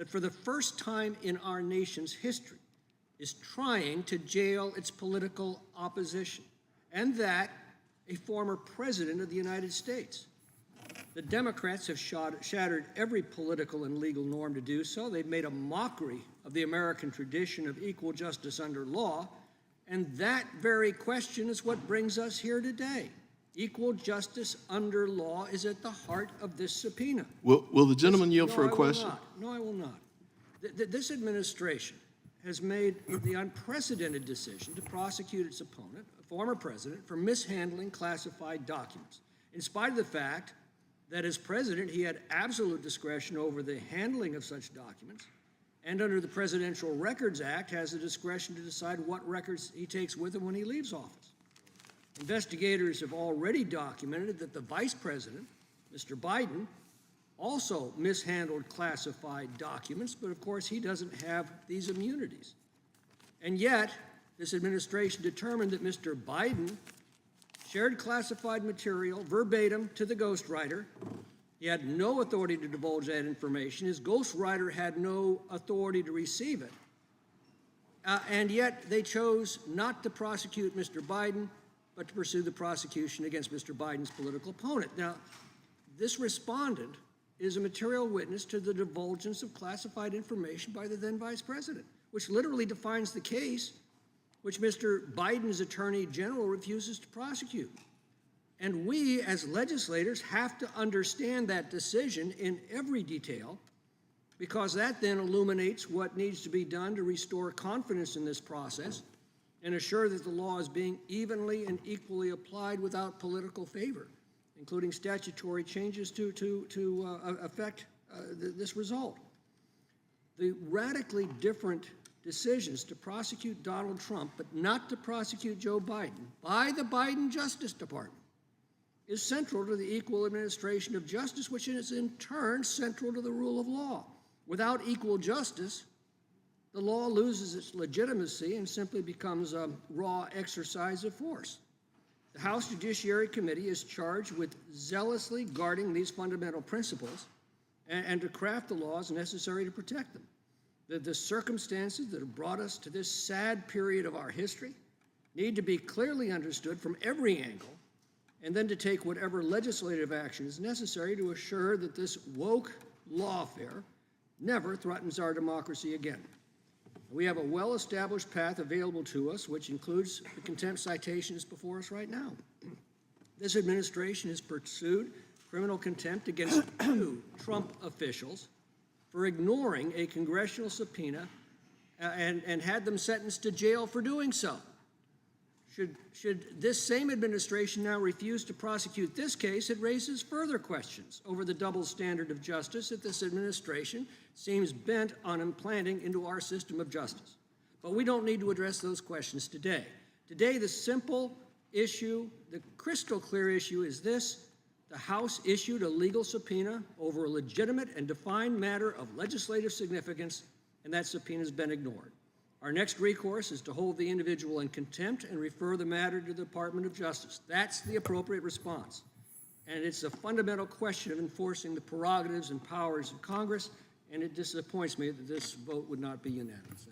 that for the first time in our nation's history is trying to jail its political opposition, and that a former president of the United States. The Democrats have shattered every political and legal norm to do so. They've made a mockery of the American tradition of equal justice under law, and that very question is what brings us here today. Equal justice under law is at the heart of this subpoena. Will the gentleman yield for a question? No, I will not. This administration has made the unprecedented decision to prosecute its opponent, a former president, for mishandling classified documents, in spite of the fact that as president he had absolute discretion over the handling of such documents, and under the Presidential Records Act has the discretion to decide what records he takes with him when he leaves office. Investigators have already documented that the vice president, Mr. Biden, also mishandled classified documents, but of course he doesn't have these immunities. And yet, this administration determined that Mr. Biden shared classified material verbatim to the ghostwriter. He had no authority to divulge that information. His ghostwriter had no authority to receive it. And yet they chose not to prosecute Mr. Biden, but to pursue the prosecution against Mr. Biden's political opponent. Now, this respondent is a material witness to the divulgence of classified information by the then vice president, which literally defines the case which Mr. Biden's attorney general refuses to prosecute. And we, as legislators, have to understand that decision in every detail, because that then illuminates what needs to be done to restore confidence in this process and assure that the law is being evenly and equally applied without political favor, including statutory changes to affect this result. The radically different decisions to prosecute Donald Trump but not to prosecute Joe Biden by the Biden Justice Department is central to the equal administration of justice, which is in turn central to the rule of law. Without equal justice, the law loses its legitimacy and simply becomes a raw exercise of force. The House Judiciary Committee is charged with zealously guarding these fundamental principles and to craft the laws necessary to protect them. The circumstances that have brought us to this sad period of our history need to be clearly understood from every angle, and then to take whatever legislative action is necessary to assure that this woke lawfare never threatens our democracy again. We have a well-established path available to us, which includes the contempt citations before us right now. This administration has pursued criminal contempt against 2 Trump officials for ignoring a congressional subpoena and had them sentenced to jail for doing so. Should this same administration now refuse to prosecute this case, it raises further questions over the double standard of justice that this administration seems bent on implanting into our system of justice. But we don't need to address those questions today. Today, the simple issue, the crystal clear issue is this: the House issued a legal subpoena over a legitimate and defined matter of legislative significance, and that subpoena has been ignored. Our next recourse is to hold the individual in contempt and refer the matter to the Department of Justice. That's the appropriate response. And it's a fundamental question of enforcing the prerogatives and powers of Congress, and it disappoints me that this vote would not be unanimous.